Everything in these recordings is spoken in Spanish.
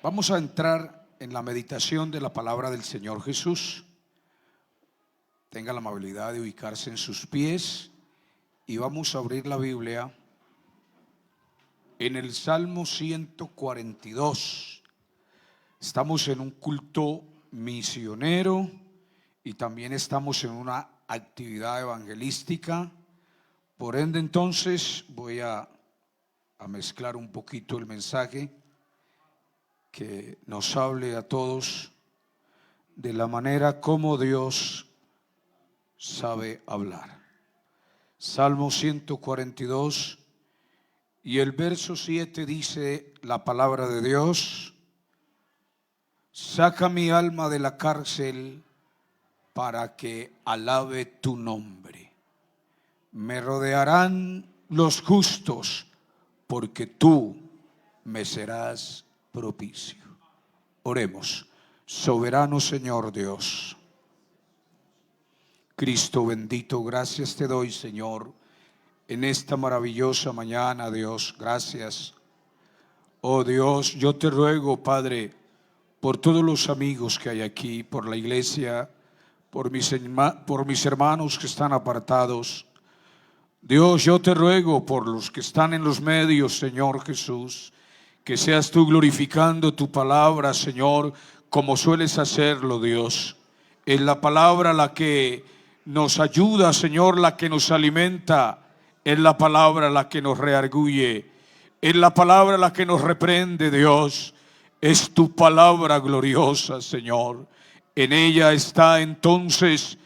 Vamos a entrar en la meditación de la palabra del Señor Jesús. Tenga la amabilidad de ubicarse en sus pies y vamos a abrir la Biblia en el Salmo 142. Estamos en un culto misionero y también estamos en una actividad evangelística. Por ende, entonces voy a mezclar un poquito el mensaje que nos hable a todos de la manera como Dios sabe hablar. Salmo 142 y el verso 7 dice la palabra de Dios: saca mi alma de la cárcel para que alabe tu nombre. Me rodearán los justos porque tú me serás propicio. Oremos. Soberano Señor Dios, Cristo bendito, gracias te doy, Señor, en esta maravillosa mañana, Dios, gracias. Oh Dios, yo te ruego, Padre, por todos los amigos que hay aquí, por la iglesia, por mis hermanos que están apartados. Dios, yo te ruego por los que están en los medios, Señor Jesús, que seas tú glorificando tu palabra, Señor, como sueles hacerlo, Dios. Es la palabra la que nos ayuda, Señor, la que nos alimenta. Es la palabra la que nos rearguye. Es la palabra la que nos reprende, Dios. Es tu palabra gloriosa, Señor. En ella está entonces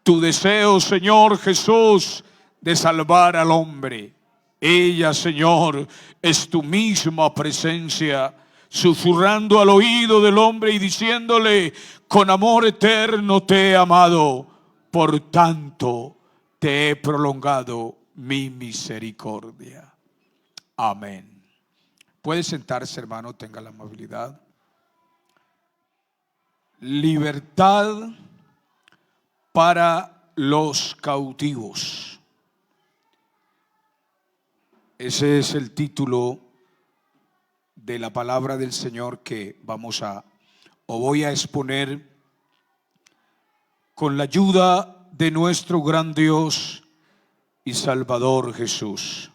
tu deseo, Señor Jesús, de salvar al hombre. Ella, Señor, es tu misma presencia, susurrando al oído del hombre y diciéndole: con amor eterno te he amado, por tanto te he prolongado mi misericordia. Amén. Puede sentarse, hermano, tenga la amabilidad. Libertad para los cautivos. Ese es el título de la palabra del Señor que voy a exponer con la ayuda de nuestro gran Dios y Salvador Jesús.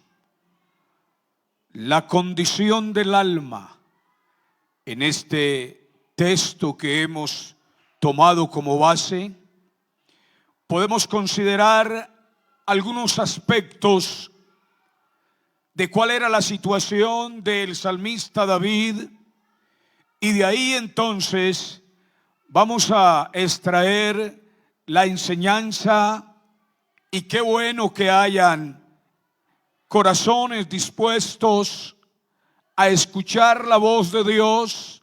La condición del alma en este texto que hemos tomado como base, podemos considerar algunos aspectos de cuál era la situación del salmista David, y de ahí entonces vamos a extraer la enseñanza. Y qué bueno que hayan corazones dispuestos a escuchar la voz de Dios,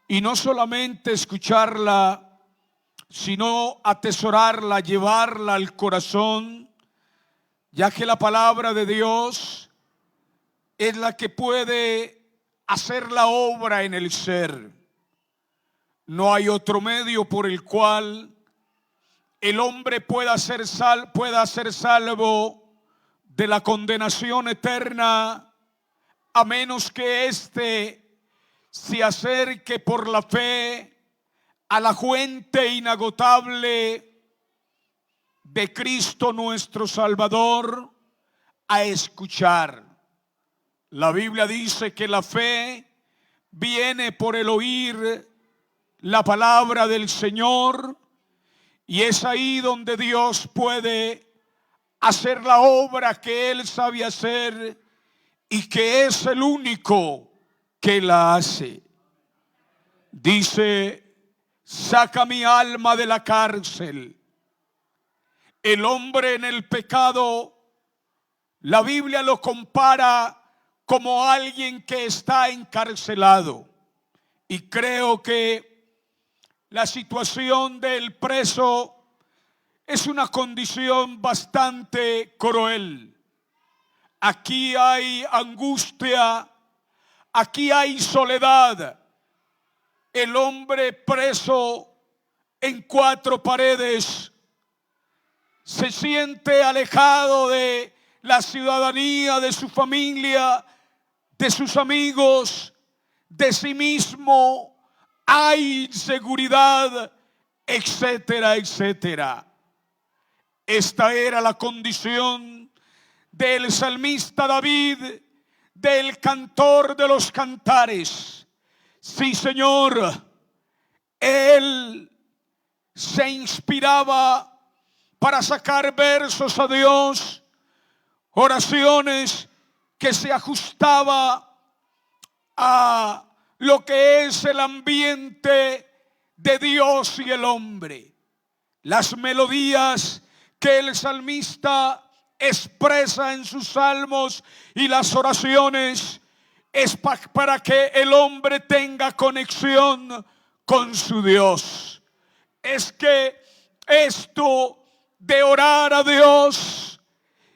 y no solamente escucharla, sino atesorarla, llevarla al corazón, ya que la palabra de Dios es la que puede hacer la obra en el ser. No hay otro medio por el cual el hombre pueda ser salvo de la condenación eterna, a menos que éste se acerque por la fe a la fuente inagotable de Cristo nuestro Salvador, a escuchar. La Biblia dice que la fe viene por el oír la palabra del Señor, y es ahí donde Dios puede hacer la obra que Él sabe hacer y que es el único que la hace. Dice: saca mi alma de la cárcel. El hombre en el pecado, la Biblia lo compara como alguien que está encarcelado, y creo que la situación del preso es una condición bastante cruel. Aquí hay angustia, aquí hay soledad. El hombre preso en cuatro paredes se siente alejado de la ciudadanía, de su familia, de sus amigos, de sí mismo, hay inseguridad, etcétera, etcétera. Esta era la condición del salmista David, del cantor de los cantares. Sí, Señor, él se inspiraba para sacar versos a Dios, oraciones que se ajustaba a lo que es el ambiente de Dios y el hombre. Las melodías que el salmista expresa en sus salmos y las oraciones es para que el hombre tenga conexión con su Dios. Es que esto de orar a Dios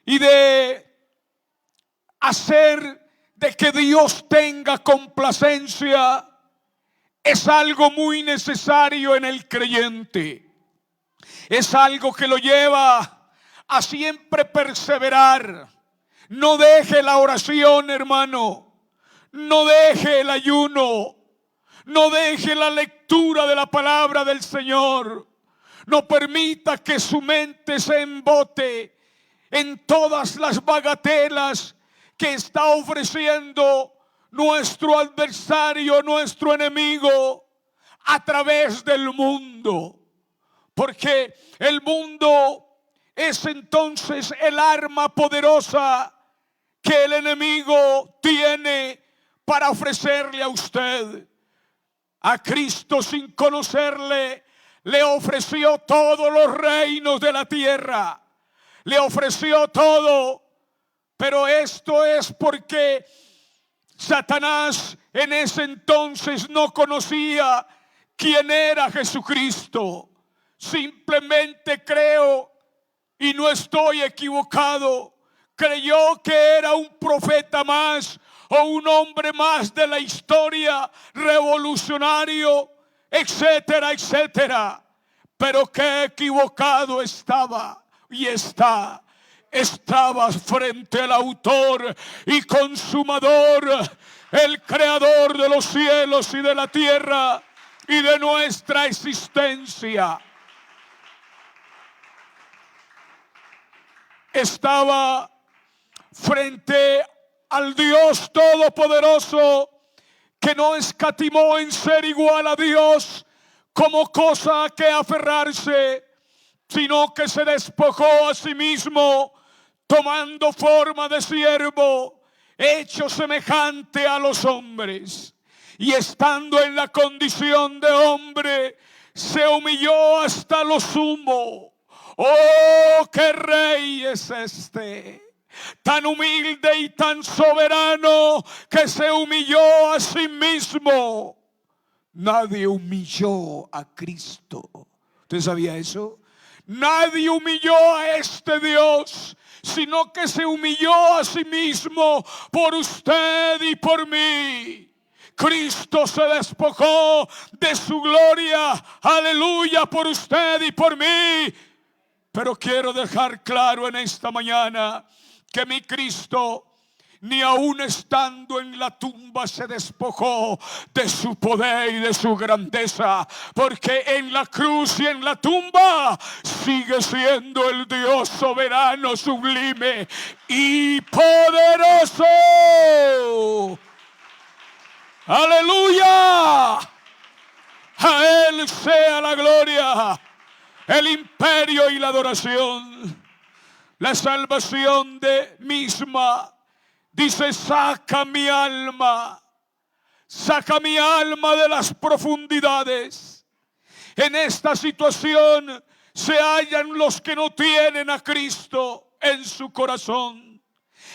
y de hacer de que Dios tenga complacencia es algo muy necesario en el creyente. Es algo que lo lleva a siempre perseverar. No deje la oración, hermano. No deje el ayuno. No deje la lectura de la palabra del Señor. No permita que su mente se embote en todas las bagatelas que está ofreciendo nuestro adversario, nuestro enemigo, a través del mundo. Porque el mundo es entonces el arma poderosa que el enemigo tiene para ofrecerle a usted. A Cristo, sin conocerle, le ofreció todos los reinos de la tierra. Le ofreció todo. Pero esto es porque Satanás en ese entonces no conocía quién era Jesucristo. Simplemente creo, y no estoy equivocado, creyó que era un profeta más o un hombre más de la historia, revolucionario, etcétera, etcétera. Pero qué equivocado estaba y está. Estaba frente al autor y consumador, el creador de los cielos y de la tierra y de nuestra existencia. Estaba frente al Dios Todopoderoso, que no escatimó en ser igual a Dios como cosa a que aferrarse, sino que se despojó a sí mismo, tomando forma de siervo, hecho semejante a los hombres. Y estando en la condición de hombre, se humilló hasta lo sumo. ¡Oh, qué rey es este! Tan humilde y tan soberano que se humilló a sí mismo. Nadie humilló a Cristo. ¿Usted sabía eso? Nadie humilló a este Dios, sino que se humilló a sí mismo por usted y por mí. Cristo se despojó de su gloria, aleluya, por usted y por mí. Pero quiero dejar claro en esta mañana que mi Cristo, ni aun estando en la tumba, se despojó de su poder y de su grandeza, porque en la cruz y en la tumba sigue siendo el Dios soberano, sublime y poderoso. ¡Aleluya! A Él sea la gloria, el imperio y la adoración. La salvación de misma dice: saca mi alma de las profundidades. En esta situación se hallan los que no tienen a Cristo en su corazón.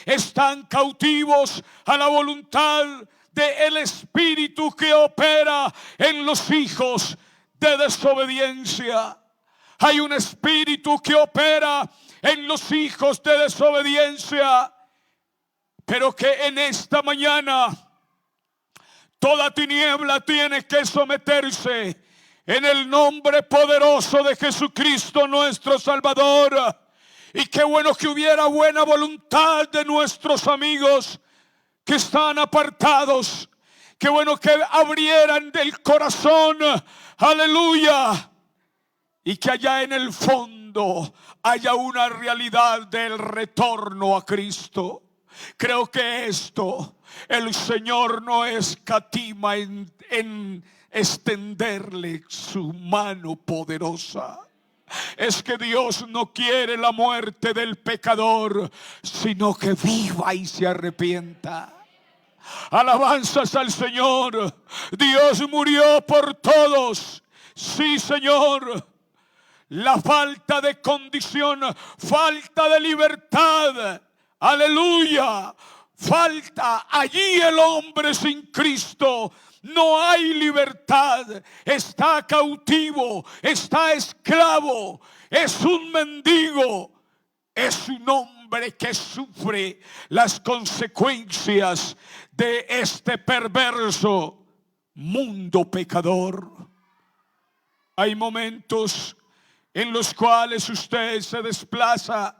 Están cautivos a la voluntad del espíritu que opera en los hijos de desobediencia. Hay un espíritu que opera en los hijos de desobediencia, pero que en esta mañana toda tiniebla tiene que someterse en el nombre poderoso de Jesucristo nuestro Salvador. Y qué bueno que hubiera buena voluntad de nuestros amigos que están apartados, Qué bueno que abrieran del corazón, aleluya, y que allá en el fondo haya una realidad del retorno a Cristo. Creo que esto el Señor no escatima en extenderle su mano poderosa. Es que Dios no quiere la muerte del pecador, sino que viva y se arrepienta. Alabanzas al Señor. Dios murió por todos. Sí, Señor. La falta de condición, falta de libertad, aleluya, falta allí el hombre sin Cristo. No hay libertad, está cautivo, está esclavo, es un mendigo, es un hombre que sufre las consecuencias de este perverso mundo pecador. Hay momentos en los cuales usted se desplaza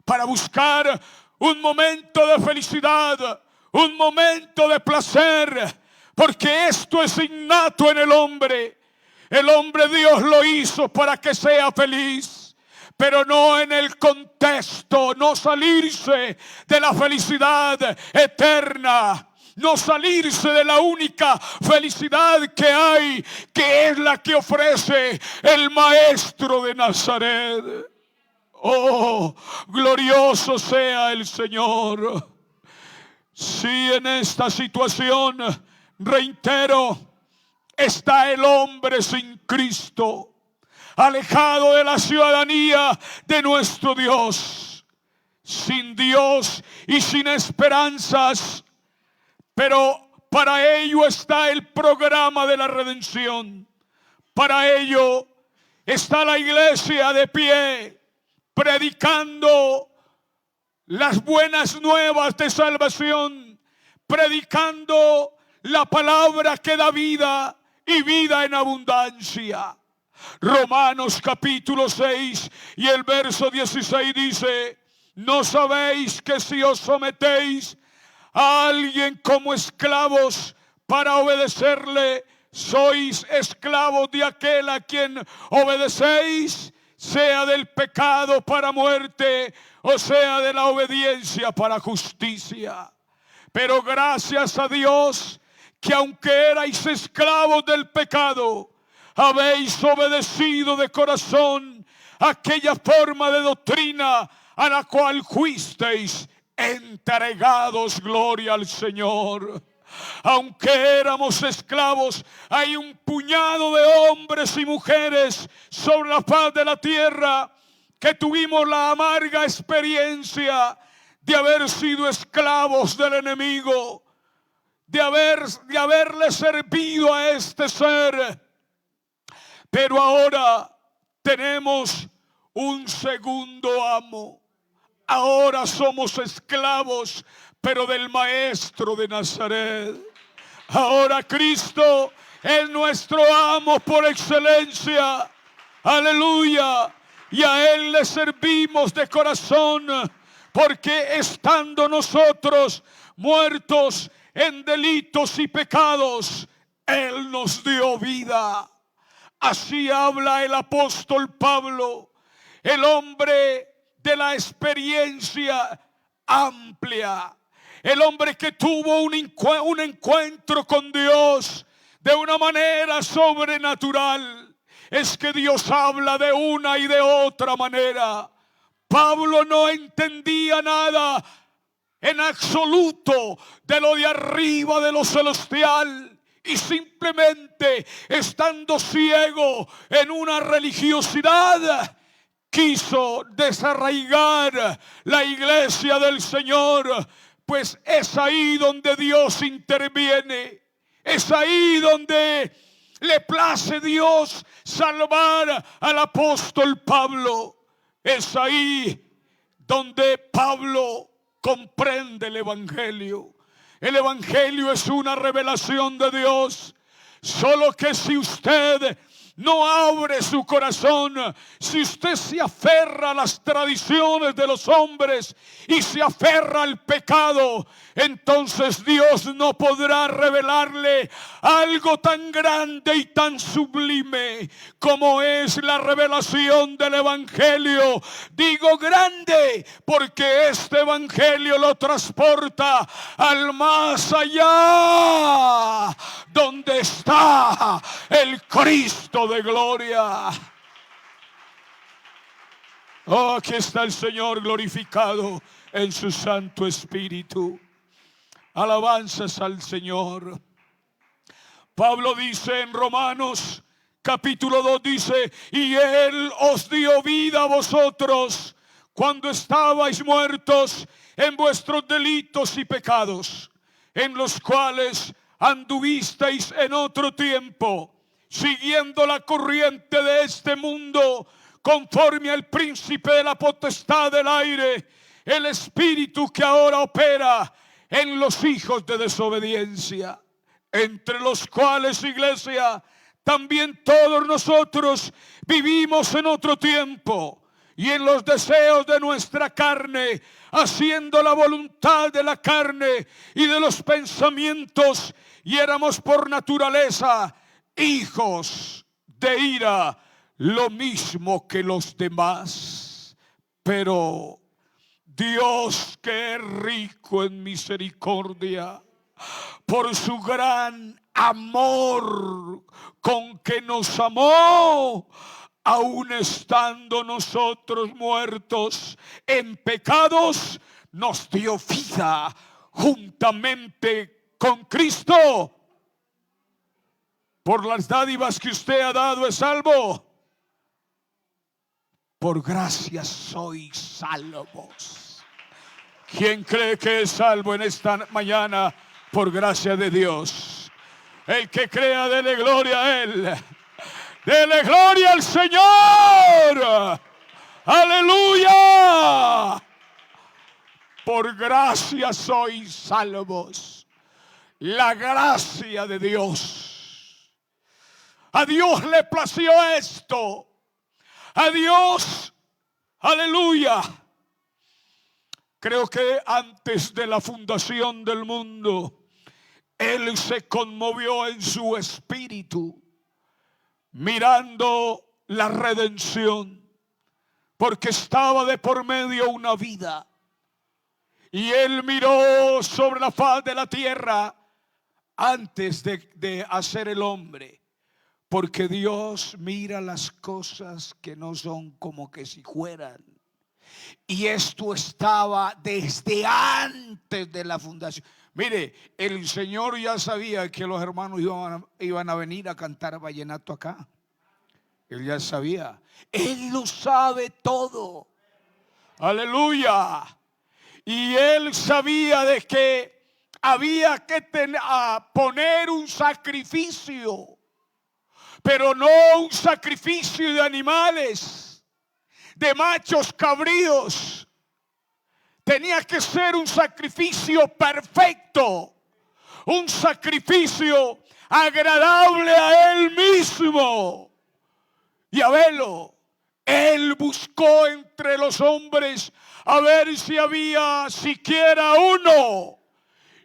para buscar un momento de felicidad, un momento de placer, porque esto es innato en el hombre. El hombre Dios lo hizo para que sea feliz, pero no en el contexto, no salirse de la felicidad eterna. No salirse de la única felicidad que hay, que es la que ofrece el Maestro de Nazaret. Oh, glorioso sea el Señor. Si en esta situación, reitero, está el hombre sin Cristo, alejado de la ciudadanía de nuestro Dios, sin Dios y sin esperanzas. Pero para ello está el programa de la redención. Para ello está la iglesia de pie, predicando las buenas nuevas de salvación, predicando la palabra que da vida y vida en abundancia. Romanos capítulo 6 y el verso 16 dice: ¿no sabéis que si os sometéis a alguien como esclavos para obedecerle, sois esclavos de aquel a quien obedecéis, sea del pecado para muerte o sea de la obediencia para justicia? Pero gracias a Dios que aunque erais esclavos del pecado, habéis obedecido de corazón aquella forma de doctrina a la cual fuisteis entregados. Gloria al Señor. Aunque éramos esclavos, hay un puñado de hombres y mujeres sobre la faz de la tierra que tuvimos la amarga experiencia de haber sido esclavos del enemigo, de haberle servido a este ser. Pero ahora tenemos un segundo amo. Ahora somos esclavos, pero del Maestro de Nazaret. Ahora Cristo es nuestro amo por excelencia. Aleluya. Y a Él le servimos de corazón, porque estando nosotros muertos en delitos y pecados, Él nos dio vida. Así habla el apóstol Pablo, el hombre de la experiencia amplia, el hombre que tuvo un encuentro con Dios de una manera sobrenatural. Es que Dios habla de una y de otra manera. Pablo no entendía nada en absoluto de lo de arriba, de lo celestial, y simplemente estando ciego en una religiosidad, quiso desarraigar la iglesia del Señor. Pues es ahí donde Dios interviene, es ahí donde le place Dios salvar al apóstol Pablo. Es ahí donde Pablo comprende el Evangelio. El Evangelio es una revelación de Dios. Solo que si usted no abre su corazón, si usted se aferra a las tradiciones de los hombres y se aferra al pecado, entonces Dios no podrá revelarle algo tan grande y tan sublime como es la revelación del Evangelio. Digo grande porque este Evangelio lo transporta al más allá, donde está el Cristo de gloria. Oh, aquí está el Señor glorificado en su Santo Espíritu. Alabanzas al Señor. Pablo dice en Romanos capítulo 2, dice: y Él os dio vida a vosotros cuando estabais muertos en vuestros delitos y pecados, en los cuales anduvisteis en otro tiempo, siguiendo la corriente de este mundo, conforme al príncipe de la potestad del aire, el espíritu que ahora opera en los hijos de desobediencia, entre los cuales, iglesia, también todos nosotros vivimos en otro tiempo y en los deseos de nuestra carne, haciendo la voluntad de la carne y de los pensamientos, y éramos por naturaleza hijos de ira, lo mismo que los demás. Pero Dios, que es rico en misericordia, por su gran amor con que nos amó, aun estando nosotros muertos en pecados, nos dio vida juntamente con Cristo. Por las dádivas que usted ha dado es salvo. Por gracia sois salvos. ¿Quién cree que es salvo en esta mañana? Por gracia de Dios. El que crea, dele gloria a Él. Dele gloria al Señor. Aleluya. Por gracia sois salvos. La gracia de Dios. A Dios le plació esto. A Dios, aleluya. Creo que antes de la fundación del mundo, Él se conmovió en su espíritu mirando la redención, porque estaba de por medio una vida. Y Él miró sobre la faz de la tierra antes de hacer el hombre. Porque Dios mira las cosas que no son como que si fueran. Y esto estaba desde antes de la fundación. Mire, el Señor ya sabía que los hermanos iban a venir a cantar vallenato acá. Él ya sabía. Él lo sabe todo. Aleluya. Y Él sabía de que había que poner un sacrificio. Pero no un sacrificio de animales, de machos cabríos. Tenía que ser un sacrificio perfecto, un sacrificio agradable a Él mismo. Y a verlo, Él buscó entre los hombres a ver si había siquiera uno.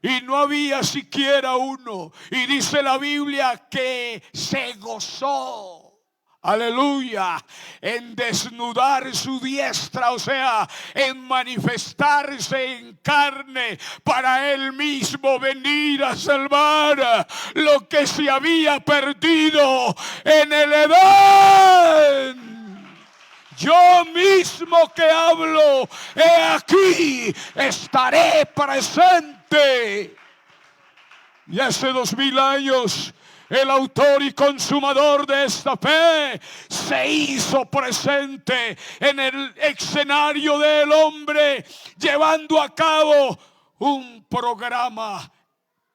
Y no había siquiera uno. Y dice la Biblia que se gozó, aleluya, en desnudar su diestra, o sea, en manifestarse en carne para Él mismo venir a salvar lo que se había perdido en el Edén. Yo mismo que hablo, he aquí, estaré presente. Y hace 2000 años, el autor y consumador de esta fe se hizo presente en el escenario del hombre, llevando a cabo un programa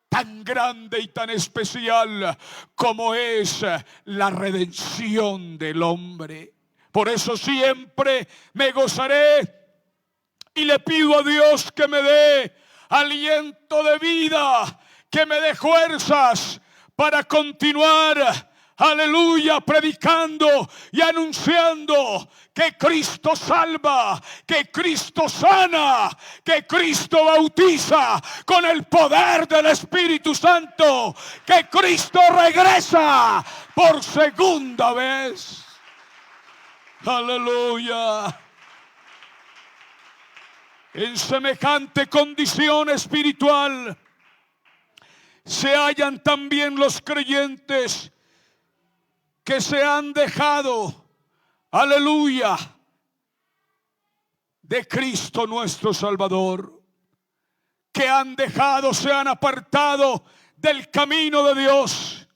tan grande y tan especial como es la redención del hombre. Por eso siempre me gozaré y le pido a Dios que me dé aliento de vida, que me dé fuerzas para continuar aleluya, predicando y anunciando que Cristo salva, que Cristo sana, que Cristo bautiza con el poder del Espíritu Santo, que Cristo regresa por segunda vez. Aleluya. En semejante condición espiritual se hallan también los creyentes que se han dejado, aleluya, de Cristo nuestro Salvador, que han dejado, se han apartado del camino de Dios,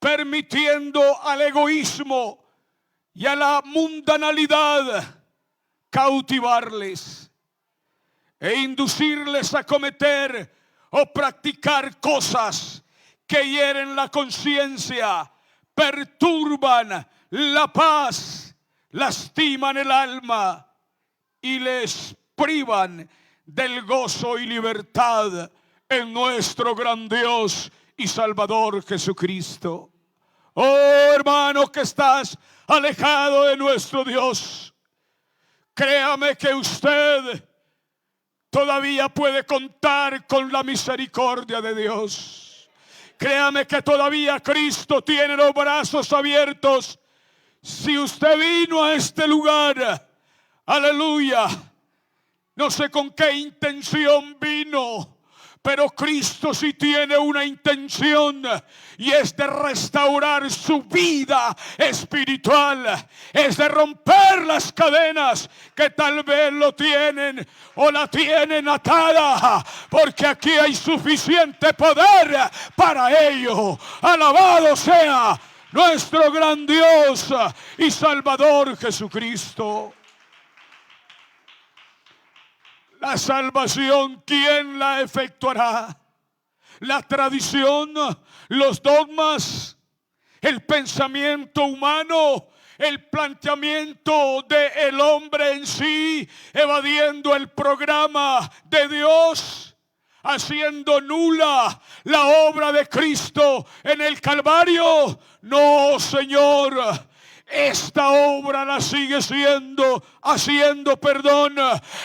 permitiendo al egoísmo y a la mundanalidad cautivarles e inducirles a cometer o practicar cosas que hieren la conciencia, perturban la paz, lastiman el alma y les privan del gozo y libertad en nuestro gran Dios y Salvador Jesucristo. Oh hermano que estás alejado de nuestro Dios, créame que usted todavía puede contar con la misericordia de Dios. Créame que todavía Cristo tiene los brazos abiertos. Si usted vino a este lugar, aleluya, no sé con qué intención vino, pero Cristo sí tiene una intención, y es de restaurar su vida espiritual, es de romper las cadenas que tal vez lo tienen o la tienen atada, porque aquí hay suficiente poder para ello. Alabado sea nuestro gran Dios y Salvador Jesucristo. La salvación, ¿quién la efectuará? La tradición, los dogmas, el pensamiento humano, el planteamiento del hombre en sí, evadiendo el programa de Dios, haciendo nula la obra de Cristo en el Calvario. No, Señor. Esta obra la sigue haciendo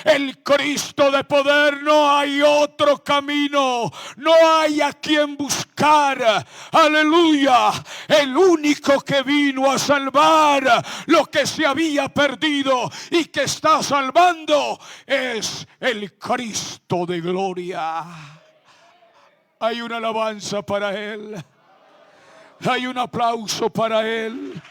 el Cristo de poder. No hay otro camino, no hay a quien buscar. Aleluya. El único que vino a salvar lo que se había perdido y que está salvando es el Cristo de gloria. Hay una alabanza para Él, hay un aplauso para Él.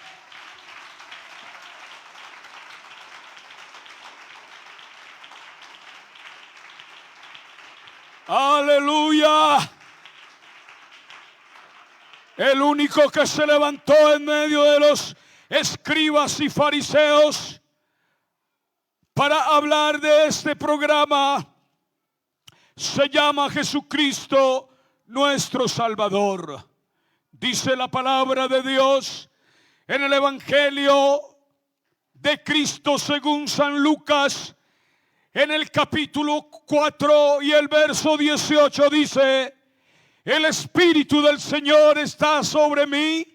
Aleluya. El único que se levantó en medio de los escribas y fariseos para hablar de este programa se llama Jesucristo nuestro Salvador. Dice la palabra de Dios en el Evangelio de Cristo según San Lucas, en el capítulo 4 y el verso 18 dice: el Espíritu del Señor está sobre mí,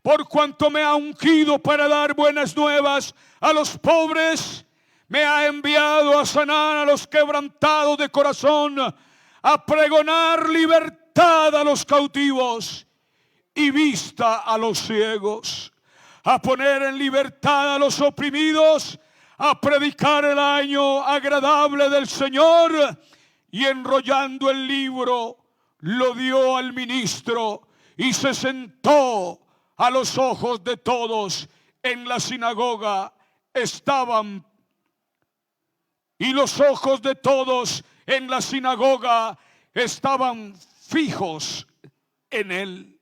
por cuanto me ha ungido para dar buenas nuevas a los pobres, me ha enviado a sanar a los quebrantados de corazón, a pregonar libertad a los cautivos y vista a los ciegos, a poner en libertad a los oprimidos, a predicar el año agradable del Señor. Y enrollando el libro lo dio al ministro y se sentó a los ojos de todos. En la sinagoga estaban, y los ojos de todos en la sinagoga estaban fijos en él.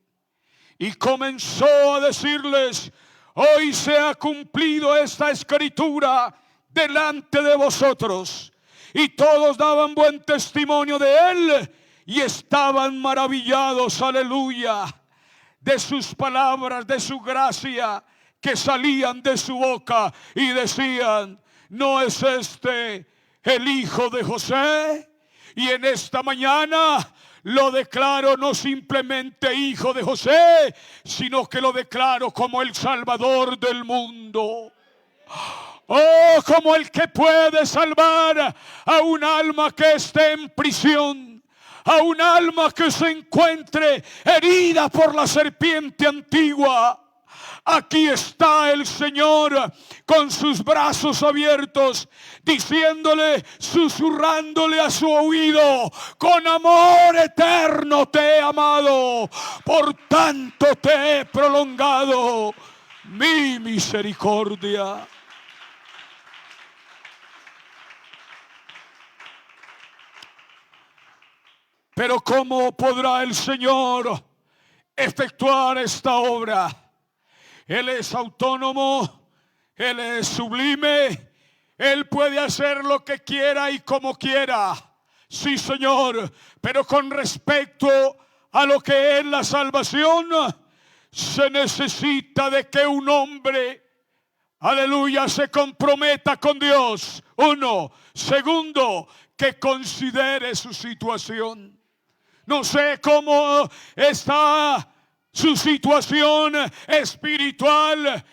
Y comenzó a decirles: hoy se ha cumplido esta escritura delante de vosotros. Y todos daban buen testimonio de él y estaban maravillados, aleluya, de sus palabras, de su gracia que salían de su boca, y decían: ¿no es este el hijo de José? Y en esta mañana lo declaro no simplemente hijo de José, sino que lo declaro como el Salvador del mundo. Oh, como el que puede salvar a un alma que esté en prisión, a un alma que se encuentre herida por la serpiente antigua. Aquí está el Señor con sus brazos abiertos, diciéndole, susurrándole a su oído: con amor eterno te he amado, por tanto te he prolongado mi misericordia. Pero ¿cómo podrá el Señor efectuar esta obra? Él es autónomo, Él es sublime, Él puede hacer lo que quiera y como quiera. Sí, Señor, pero con respecto a lo que es la salvación, se necesita de que un hombre, aleluya, se comprometa con Dios. Uno. Segundo, que considere su situación. No sé cómo está su situación espiritual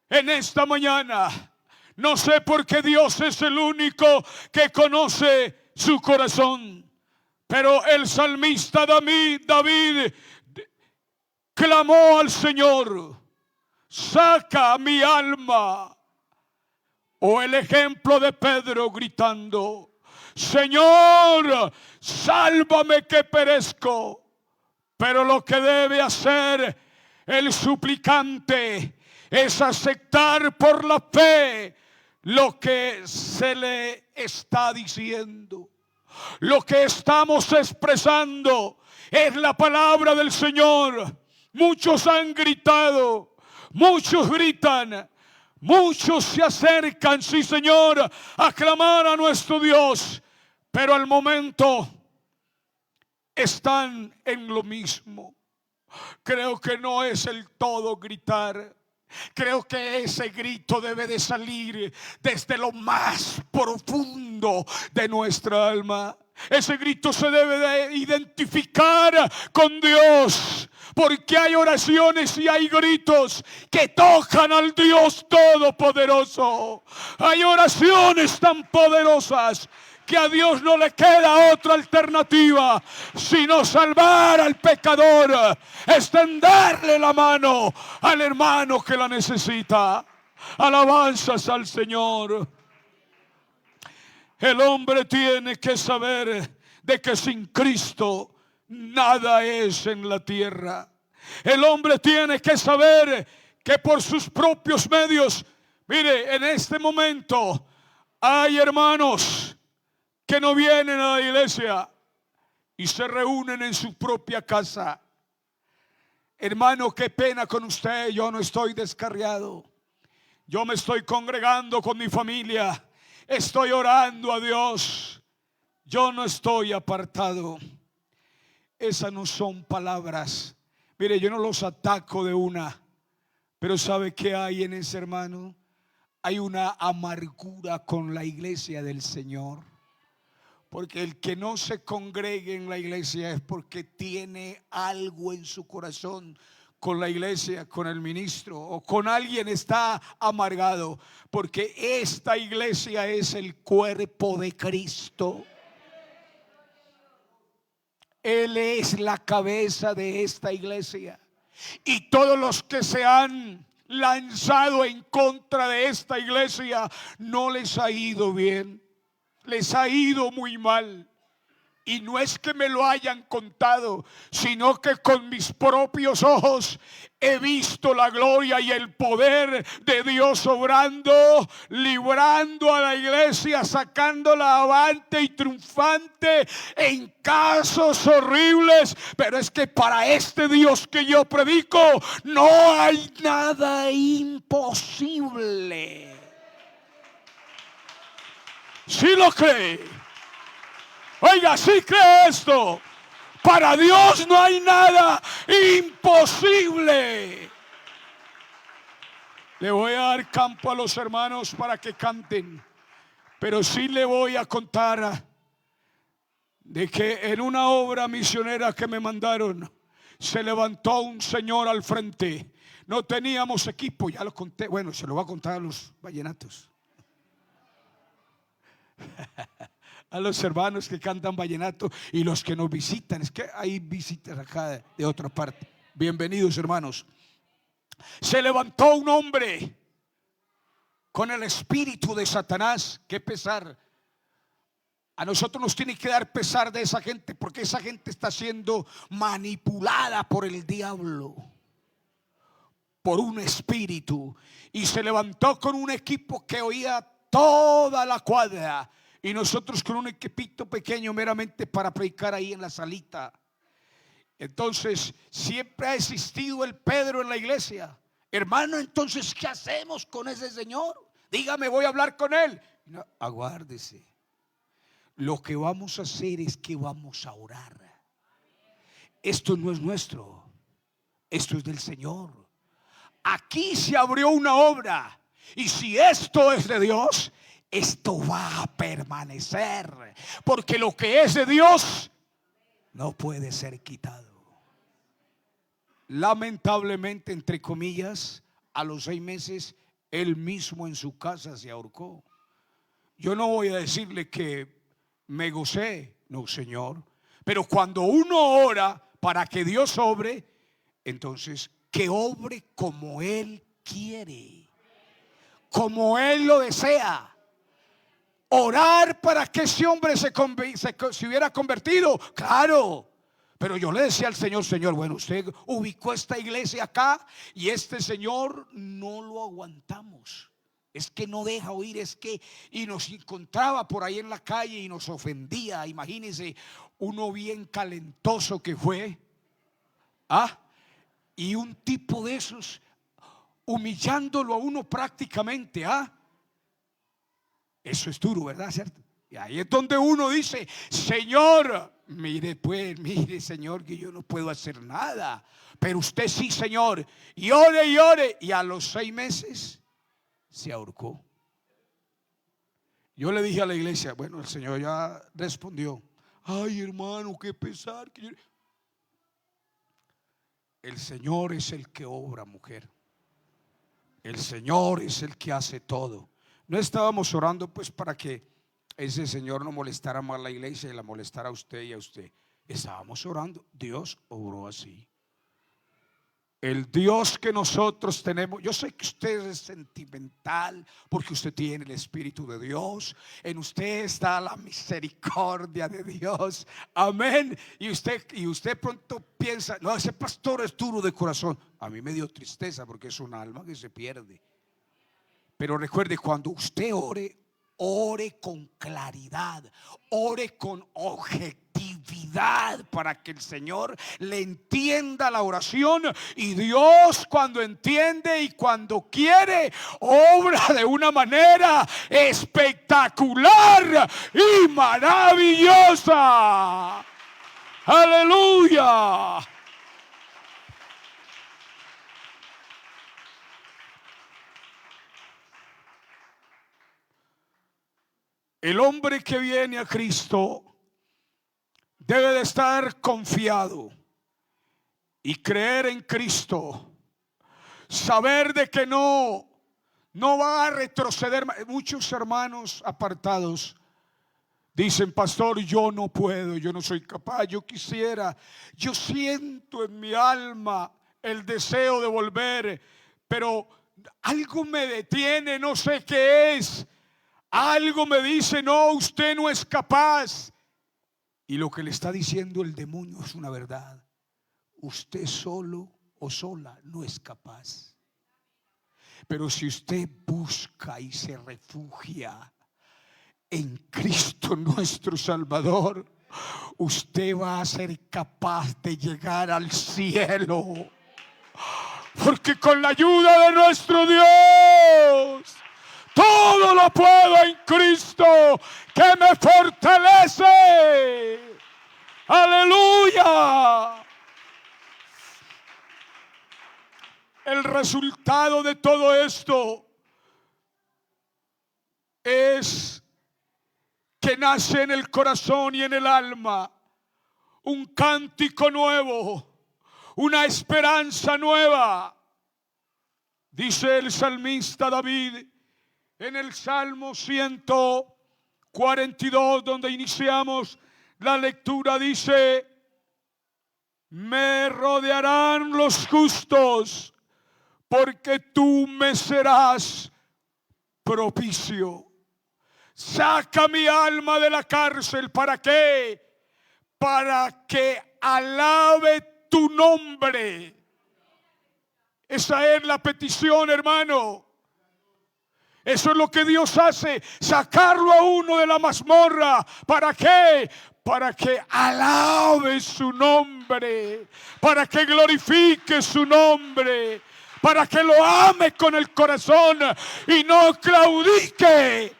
en esta mañana. No sé por qué Dios es el único que conoce su corazón. Pero el salmista David clamó al Señor: saca mi alma. O el ejemplo de Pedro gritando: Señor, sálvame que perezco. Pero lo que debe hacer el suplicante es aceptar por la fe lo que se le está diciendo. Lo que estamos expresando es la palabra del Señor. Muchos han gritado, muchos gritan, muchos se acercan, sí, Señor, a clamar a nuestro Dios, pero al momento están en lo mismo. Creo que no es el todo gritar. Creo que ese grito debe de salir desde lo más profundo de nuestra alma. Ese grito se debe de identificar con Dios, porque hay oraciones y hay gritos que tocan al Dios Todopoderoso. Hay oraciones tan poderosas que a Dios no le queda otra alternativa sino salvar al pecador, extenderle la mano al hermano que la necesita. Alabanzas al Señor. El hombre tiene que saber de que sin Cristo nada es en la tierra. El hombre tiene que saber que por sus propios medios, mire, en este momento hay hermanos que no vienen a la iglesia y se reúnen en su propia casa. Hermano, qué pena con usted. Yo no estoy descarriado. Yo me estoy congregando con mi familia. Estoy orando a Dios. Yo no estoy apartado. Esas no son palabras. Mire, yo no los ataco de una, pero ¿sabe qué hay en ese hermano? Hay una amargura con la iglesia del Señor. Porque el que no se congregue en la iglesia es porque tiene algo en su corazón con la iglesia, con el ministro o con alguien. Está amargado, porque esta iglesia es el cuerpo de Cristo. Él es la cabeza de esta iglesia. Y todos los que se han lanzado en contra de esta iglesia, no les ha ido bien. Les ha ido muy mal. Y no es que me lo hayan contado, sino que con mis propios ojos he visto la gloria y el poder de Dios obrando, librando a la iglesia, sacándola avante y triunfante en casos horribles. Pero es que para este Dios que yo predico no hay nada imposible. ¿Sí lo cree? Oiga, ¿sí cree esto? Para Dios no hay nada imposible. Le voy a dar campo a los hermanos para que canten, pero sí le voy a contar de que en una obra misionera que me mandaron, se levantó un señor al frente. No teníamos equipo, ya lo conté. Bueno, se lo voy a contar a los vallenatos, a los hermanos que cantan vallenato y los que nos visitan. Es que hay visitas acá de otra parte. Bienvenidos, hermanos. Se levantó un hombre con el espíritu de Satanás. Qué pesar. A nosotros nos tiene que dar pesar de esa gente, porque esa gente está siendo manipulada por el diablo, por un espíritu. Y se levantó con un equipo que oía toda la cuadra, y nosotros con un equipito pequeño meramente para predicar ahí en la salita. Entonces siempre ha existido el Pedro en la iglesia. Hermano, entonces ¿qué hacemos con ese señor? Dígame, voy a hablar con él. No, aguárdese. Lo que vamos a hacer es que vamos a orar. Esto no es nuestro, esto es del Señor. Aquí se abrió una obra, y si esto es de Dios, esto va a permanecer, porque lo que es de Dios no puede ser quitado. Lamentablemente, entre comillas, a los 6 meses él mismo en su casa se ahorcó. Yo no voy a decirle que me gocé, no, Señor, pero cuando uno ora para que Dios obre, entonces que obre como Él quiere, como Él lo desea. Orar para que ese hombre se hubiera convertido, claro. Pero yo le decía al Señor, Señor, bueno, usted ubicó esta iglesia acá y este señor no lo aguantamos. Es que no deja oír, es que, y nos encontraba por ahí en la calle y nos ofendía. Imagínense, uno bien calentoso que fue, y un tipo de esos humillándolo a uno prácticamente, eso es duro, ¿verdad? ¿Cierto? Y ahí es donde uno dice, Señor, mire pues, mire Señor, que yo no puedo hacer nada, pero usted sí, Señor. Y ore y ore, y a los 6 meses se ahorcó. Yo le dije a la iglesia, bueno, el Señor ya respondió. Ay, hermano, qué pesar. El Señor es el que obra, mujer. El Señor es el que hace todo. No estábamos orando pues para que ese señor no molestara más a la iglesia y la molestara a usted y a usted. Estábamos orando. Dios obró así. El Dios que nosotros tenemos, yo sé que usted es sentimental porque usted tiene el Espíritu de Dios, en usted está la misericordia de Dios, amén. Y usted pronto piensa, no, ese pastor es duro de corazón. A mí me dio tristeza porque es un alma que se pierde. Pero recuerde, cuando usted ore, ore con claridad, ore con objetividad para que el Señor le entienda la oración. Y Dios, cuando entiende y cuando quiere, obra de una manera espectacular y maravillosa. Aleluya. El hombre que viene a Cristo debe de estar confiado y creer en Cristo, saber de que no va a retroceder. Muchos hermanos apartados dicen, pastor, yo no puedo, yo no soy capaz, yo quisiera, yo siento en mi alma el deseo de volver, pero algo me detiene, no sé qué es. Algo me dice, no, usted no es capaz. Y lo que le está diciendo el demonio es una verdad. Usted solo o sola no es capaz. Pero si usted busca y se refugia en Cristo nuestro Salvador, usted va a ser capaz de llegar al cielo. Porque con la ayuda de nuestro Dios, todo lo puedo en Cristo que me fortalece. Aleluya. El resultado de todo esto es que nace en el corazón y en el alma. Un cántico nuevo, una esperanza nueva. Dice el salmista David en el Salmo 142, donde iniciamos la lectura, dice: me rodearán los justos, porque tú me serás propicio. Saca mi alma de la cárcel. ¿Para qué? Para que alabe tu nombre. Esa es la petición, hermano. Eso es lo que Dios hace, sacarlo a uno de la mazmorra. ¿Para qué? Para que alabe su nombre, para que glorifique su nombre, para que lo ame con el corazón y no claudique.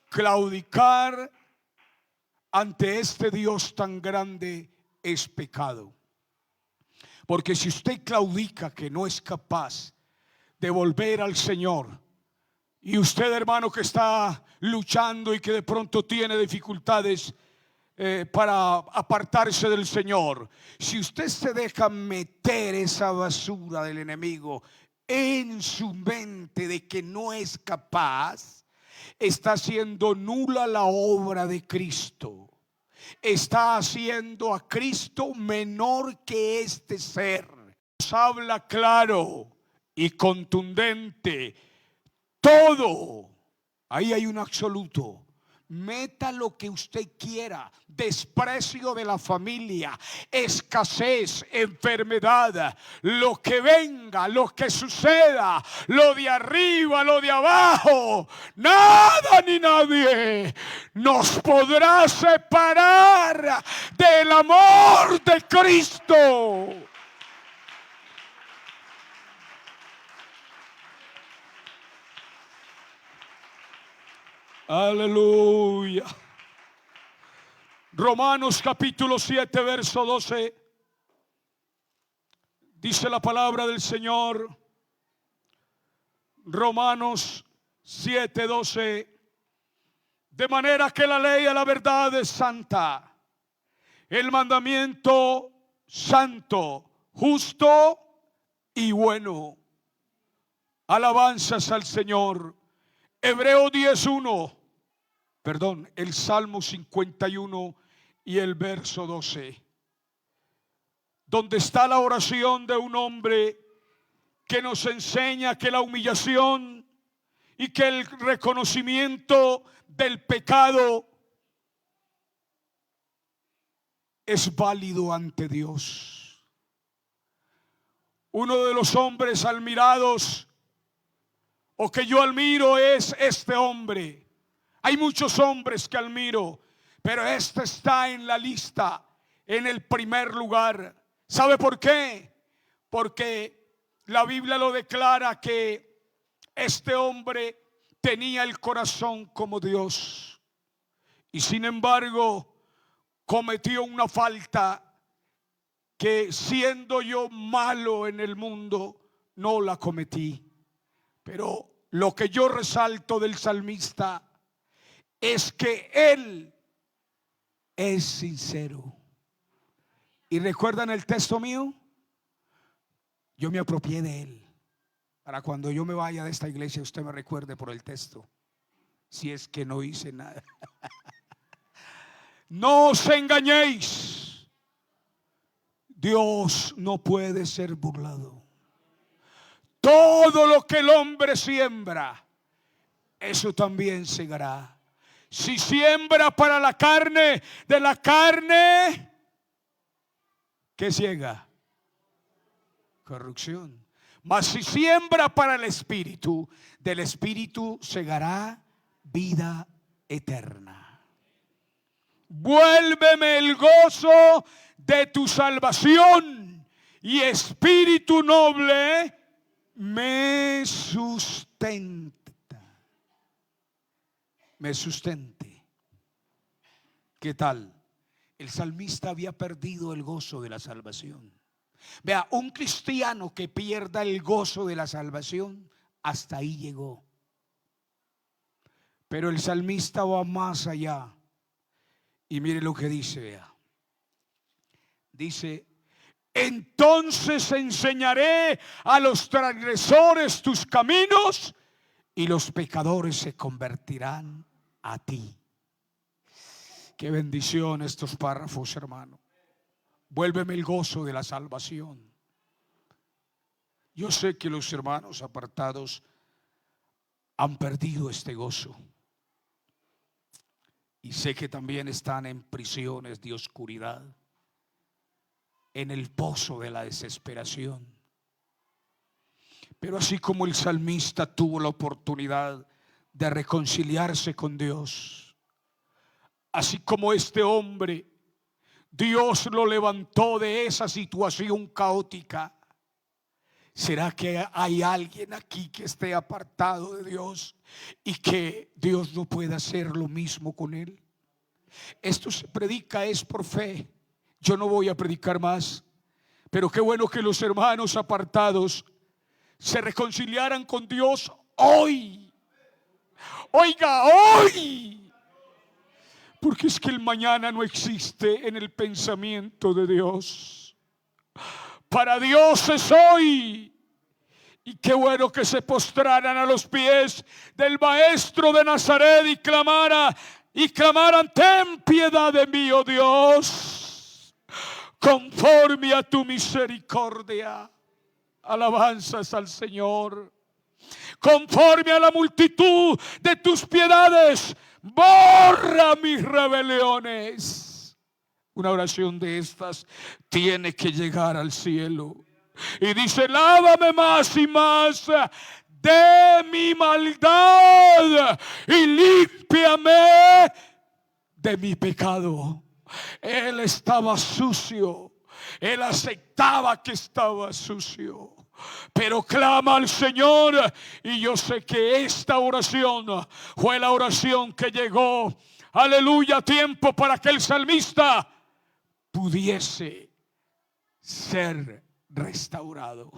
Claudicar ante este Dios tan grande es pecado. Porque si usted claudica, que no es capaz de volver al Señor, y usted, hermano, que está luchando y que de pronto tiene dificultades para apartarse del Señor, si usted se deja meter esa basura del enemigo en su mente de que no es capaz, está haciendo nula la obra de Cristo. Está haciendo a Cristo menor que este ser. Nos habla claro y contundente. Todo, ahí hay un absoluto. Meta lo que usted quiera. Desprecio de la familia, escasez, enfermedad, lo que venga, lo que suceda, lo de arriba, lo de abajo, nada ni nadie nos podrá separar del amor de Cristo. Aleluya. Romanos capítulo 7, verso 12. Dice la palabra del Señor. Romanos 7, 12. De manera que la ley a la verdad es santa, el mandamiento santo, justo y bueno. Alabanzas al Señor. Hebreos 10:1. Perdón, el Salmo 51 y el verso 12, donde está la oración de un hombre que nos enseña que la humillación y que el reconocimiento del pecado es válido ante Dios. Uno de los hombres admirados o que yo admiro es este hombre. Hay muchos hombres que admiro, pero este está en la lista, en el primer lugar. ¿Sabe por qué? Porque la Biblia lo declara que este hombre tenía el corazón como Dios, y sin embargo cometió una falta que, siendo yo malo en el mundo, no la cometí. Pero lo que yo resalto del salmista es que él es sincero. ¿Y recuerdan el texto mío? Yo me apropié de él. Para cuando yo me vaya de esta iglesia, usted me recuerde por el texto, si es que no hice nada. No os engañéis. Dios no puede ser burlado. Todo lo que el hombre siembra, eso también segará. Si siembra para la carne, de la carne, ¿qué ciega? Corrupción. Mas si siembra para el Espíritu, del Espíritu segará vida eterna. Vuélveme el gozo de tu salvación, y espíritu noble me sustenta. Me sustente. ¿Qué tal? El salmista había perdido el gozo de la salvación. Vea, un cristiano que pierda el gozo de la salvación, hasta ahí llegó. Pero el salmista va más allá. Y mire lo que dice, vea. Dice: entonces enseñaré a los transgresores tus caminos, y los pecadores se convertirán a ti. Qué bendición estos párrafos, hermano. Vuélveme el gozo de la salvación. Yo sé que los hermanos apartados han perdido este gozo. Y sé que también están en prisiones de oscuridad, en el pozo de la desesperación. Pero así como el salmista tuvo la oportunidad de reconciliarse con Dios, así como este hombre, Dios lo levantó de esa situación caótica. ¿Será que hay alguien aquí que esté apartado de Dios y que Dios no pueda hacer lo mismo con él? Esto se predica es por fe. Yo no voy a predicar más, pero qué bueno que los hermanos apartados se reconciliaran con Dios hoy. Oiga, hoy. Porque es que el mañana no existe en el pensamiento de Dios. Para Dios es hoy. Y qué bueno que se postraran a los pies del Maestro de Nazaret y clamaran: ten piedad de mí, oh Dios, conforme a tu misericordia. Alabanzas al Señor. Conforme a la multitud de tus piedades, borra mis rebeliones. Una oración de estas tiene que llegar al cielo. Y dice: lávame más y más de mi maldad y límpiame de mi pecado. Él estaba sucio. Él aceptaba que estaba sucio, pero clama al Señor. Y yo sé que esta oración fue la oración que llegó, aleluya, a tiempo para que el salmista pudiese ser restaurado.